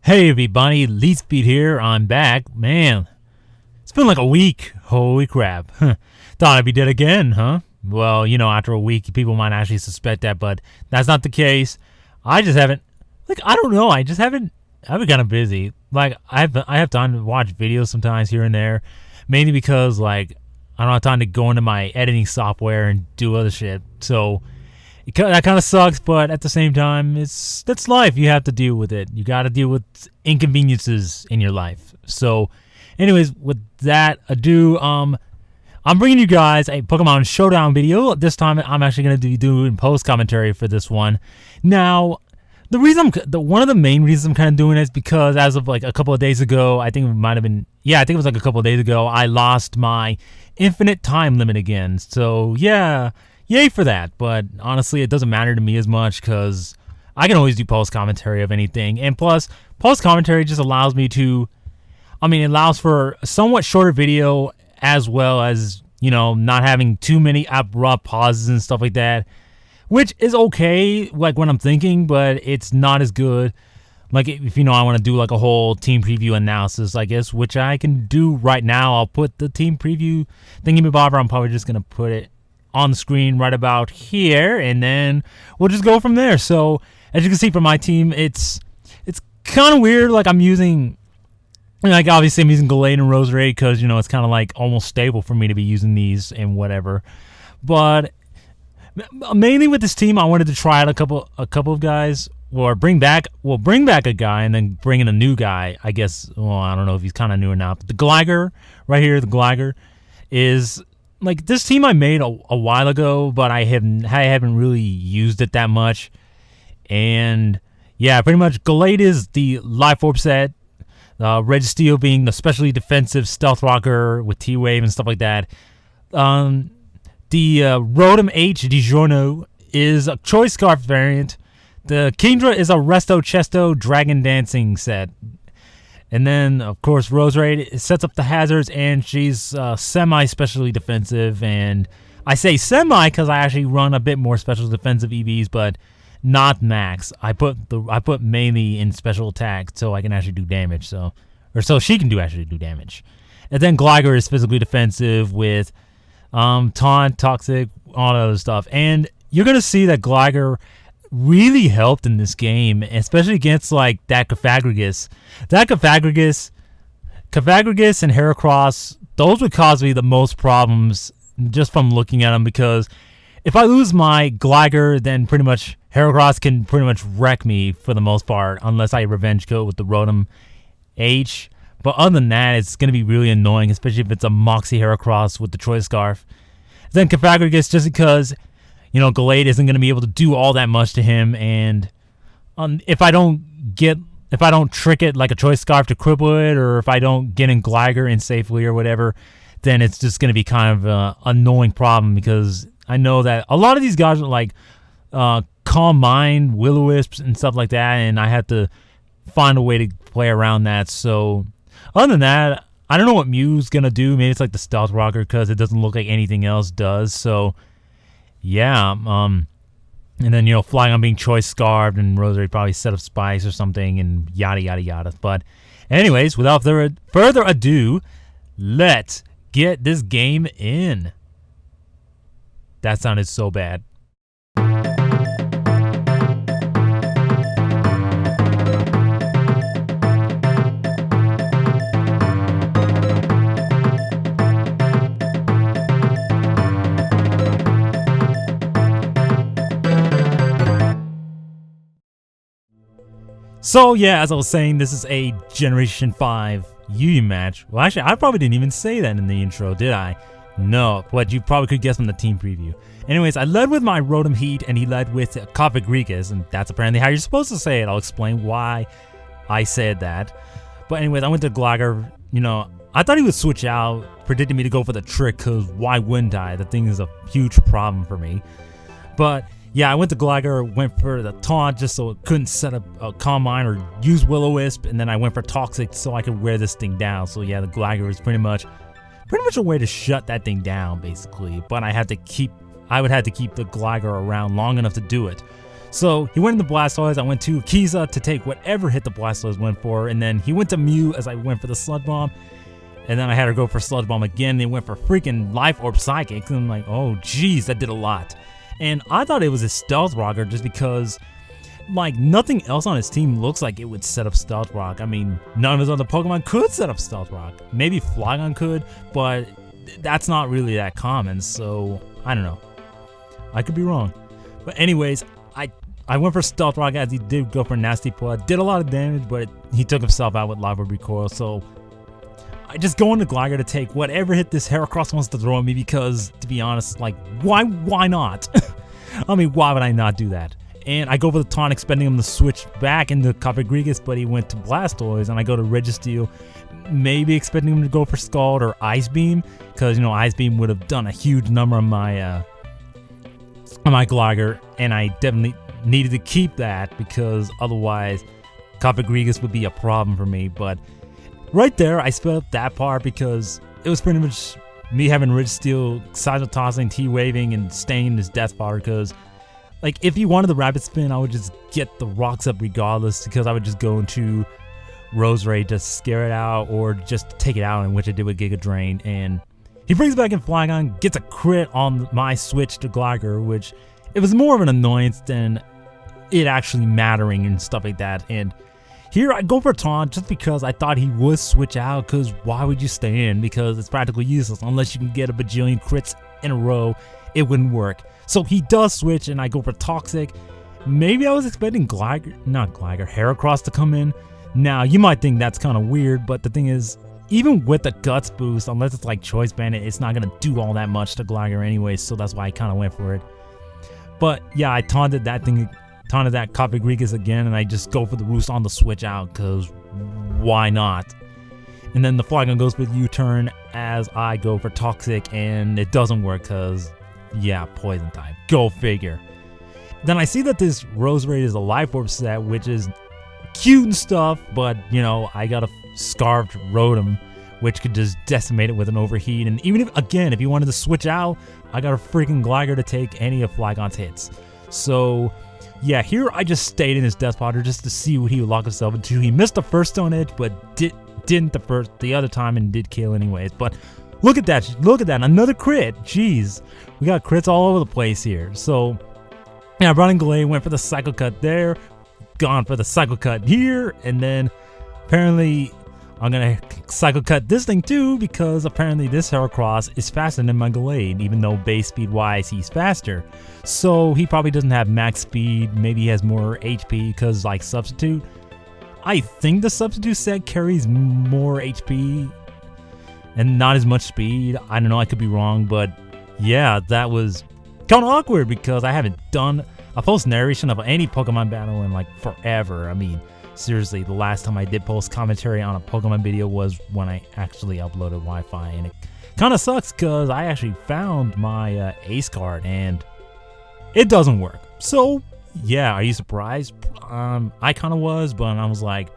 Hey everybody, Leadspeed here. I'm back. Man, it's been like a week. Holy crap. Thought I'd be dead again, huh? Well, after a week, people might actually suspect that, but that's not the case. I just haven't, I don't know. I've been kind of busy. I have time to watch videos sometimes here and there, mainly because, I don't have time to go into my editing software and do other shit. So, that kind of sucks, but at the same time, that's life. You have to deal with it. You got to deal with inconveniences in your life. So, anyways, with that ado, I'm bringing you guys a Pokemon Showdown video. This time, I'm actually going to be doing post commentary for this one. Now, one of the main reasons I'm kind of doing it is because as of a couple of days ago, I think it was a couple of days ago, I lost my infinite time limit again. So, yeah. Yay for that, but honestly, it doesn't matter to me as much because I can always do post commentary of anything. And plus, post commentary just allows me to, it allows for a somewhat shorter video as well as, not having too many abrupt pauses and stuff like that, which is okay, when I'm thinking, but it's not as good. If I want to do a whole team preview analysis, I guess, which I can do right now. I'll put the team preview thingy-mabobber. I'm probably just going to put it on the screen right about here, and then we'll just go from there. So as you can see from my team, it's kind of weird. I'm using, obviously I'm using Gallade and Roserade because it's kind of almost stable for me to be using these and whatever. But mainly with this team, I wanted to try out a couple of guys, or bring back a guy and then bring in a new guy. I guess. Well, I don't know if he's kind of new or not. But the Gligar right here, the Gligar is. This team I made a while ago, but I haven't really used it that much. And yeah, pretty much Gallade is the Life Orb set, Registeel being the specially defensive Stealth Rocker with T-Wave and stuff like that. The Rotom H DiGiorno is a Choice Scarf variant. The Kingdra is a Resto Chesto Dragon Dancing set. And then, of course, Roserade sets up the hazards, and she's semi-specially defensive. And I say semi because I actually run a bit more special defensive EVs, but not max. I put mainly in special attack so I can actually do damage. So she can actually do damage. And then Gligar is physically defensive with Taunt, Toxic, all that other stuff. And you're gonna see that Gligar really helped in this game, especially against that Cofagrigus. That Cofagrigus and Heracross, those would cause me the most problems just from looking at them, because if I lose my Gligar, then pretty much Heracross can pretty much wreck me for the most part, unless I revenge kill with the Rotom H. But other than that, it's going to be really annoying, especially if it's a Moxie Heracross with the Choice Scarf. Then Cofagrigus, just because Gallade isn't going to be able to do all that much to him, and if I don't trick it like a Choice Scarf to cripple it, or if I don't get in Gligar in safely or whatever, then it's just going to be kind of an annoying problem, because I know that a lot of these guys are Calm Mind, Will-O-Wisps, and stuff like that, and I have to find a way to play around that. So other than that, I don't know what Mew's going to do. Maybe it's the Stealth Rocker, because it doesn't look like anything else does. So yeah, and then, flying on being Choice Scarfed, and Roserade probably set up Spikes or something, and yada, yada, yada. But anyways, without further ado, let's get this game in. That sounded so bad. So yeah, as I was saying, this is a Generation 5 Yu match. Well, actually, I probably didn't even say that in the intro, did I? No, but you probably could guess from the team preview. Anyways, I led with my Rotom Heat, and he led with Cofagrigus, and that's apparently how you're supposed to say it. I'll explain why I said that. But anyways, I went to Gligar. I thought he would switch out, predicted me to go for the trick, because why wouldn't I? The thing is a huge problem for me. But yeah, I went to Gligar, went for the Taunt just so it couldn't set up a Calm Mind or use Will-O-Wisp, and then I went for Toxic so I could wear this thing down. So yeah, the Gligar is pretty much a way to shut that thing down, basically. But I would have to keep the Gligar around long enough to do it. So he went into Blastoise, I went to Kiza to take whatever hit the Blastoise went for, and then he went to Mew as I went for the Sludge Bomb, and then I had to go for Sludge Bomb again, they went for freaking Life Orb Psychic, and I'm like, oh geez, that did a lot. And I thought it was a Stealth Rocker just because, like, nothing else on his team looks like it would set up Stealth Rock. I mean, none of his other Pokemon could set up Stealth Rock. Maybe Flygon could, but that's not really that common, so I don't know. I could be wrong. But anyways, I went for Stealth Rock as he did go for Nasty Plot. Did a lot of damage, but he took himself out with Live Orb Recoil, so I just go into Gligar to take whatever hit this Heracross wants to throw at me because, to be honest, like, why not? I mean, why would I not do that? And I go for the taunt, expecting him to switch back into Cofagrigus, but he went to Blastoise, and I go to Registeel, maybe expecting him to go for Scald or Ice Beam, because, you know, Ice Beam would have done a huge number on my Gligar, and I definitely needed to keep that because otherwise Cofagrigus would be a problem for me. But right there, I sped up that part because it was pretty much me having Registeel, Sidle Tossing, T-Waving, and staying in his Death Powder because, like, if he wanted the Rapid Spin, I would just get the rocks up regardless because I would just go into Roserade to scare it out or just take it out, in which I did with Giga Drain. And he brings back in Flygon, gets a crit on my switch to Gligar, which it was more of an annoyance than it actually mattering and stuff like that. And here I go for Taunt just because I thought he would switch out, because why would you stay in? Because it's practically useless unless you can get a bajillion crits in a row. It wouldn't work. So he does switch and I go for Toxic. Maybe I was expecting Heracross to come in. Now you might think that's kind of weird, but the thing is, even with the Guts boost, unless it's like Choice Bandit, it's not going to do all that much to Gligar anyway, so that's why I kind of went for it. But yeah, I taunted that Cofagrigus again, and I just go for the Roost on the switch out, because why not? And then the Flygon goes with U-turn as I go for Toxic, and it doesn't work because, yeah, Poison type. Go figure. Then I see that this Roserade is a Life Orb set, which is cute and stuff, but, you know, I got a Scarfed Rotom, which could just decimate it with an Overheat. And even if, again, if you wanted to switch out, I got a freaking Gligar to take any of Flygon's hits. So yeah, here I just stayed in his Death Powder just to see what he would lock himself into. He missed the first Stone Edge, but didn't the other time, and did kill anyways. But look at that, another crit. Jeez, we got crits all over the place here. So yeah, I brought in Glade, went for the Psycho Cut there, gone for the Psycho Cut here, and then apparently I'm gonna Psycho Cut this thing too, because apparently this Heracross is faster than my Glade, even though base speed wise he's faster. So he probably doesn't have max speed, maybe he has more HP because, like, Substitute. I think the Substitute set carries more HP and not as much speed. I don't know, I could be wrong, but yeah, that was kind of awkward because I haven't done a post narration of any Pokemon battle in like forever. I mean, seriously, the last time I did post commentary on a Pokemon video was when I actually uploaded Wi-Fi, and it kind of sucks because I actually found my Ace card and it doesn't work. So yeah, are you surprised? I kind of was, but I was like,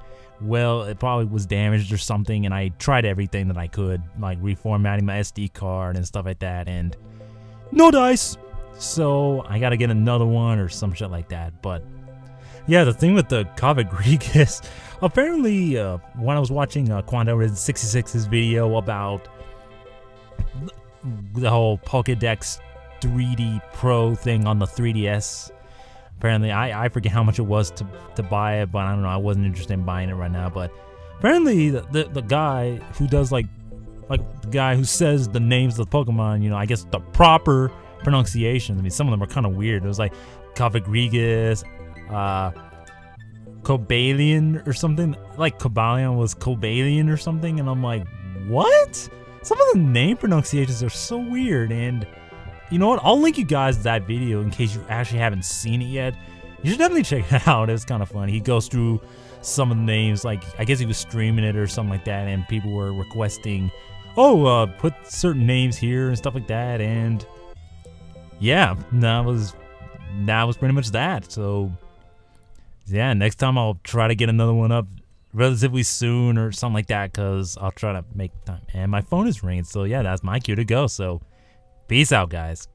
well, it probably was damaged or something, and I tried everything that I could, like reformatting my SD card and stuff like that, and no dice. So I gotta get another one or some shit like that. But yeah, the thing with the Cofagrigus, apparently when I was watching Quandarid66's video about the whole Pokedex 3D Pro thing on the 3DS, apparently I forget how much it was to buy it, but I don't know, I wasn't interested in buying it right now. But apparently the guy who does like the guy who says the names of the Pokemon, you know, I guess the proper pronunciation. I mean, some of them are kind of weird. It was like Cofagrigus, Cobalion or something. Like Cobalion was Cobalion or something, and I'm like, what? Some of the name pronunciations are so weird. And you know what? I'll link you guys to that video in case you actually haven't seen it yet. You should definitely check it out. It's kind of funny. He goes through some of the names, like I guess he was streaming it or something like that, and people were requesting, oh, put certain names here and stuff like that. And yeah, that was pretty much that. So yeah, next time I'll try to get another one up relatively soon or something like that, because I'll try to make time. And my phone is ringing, so yeah, that's my cue to go. So peace out, guys.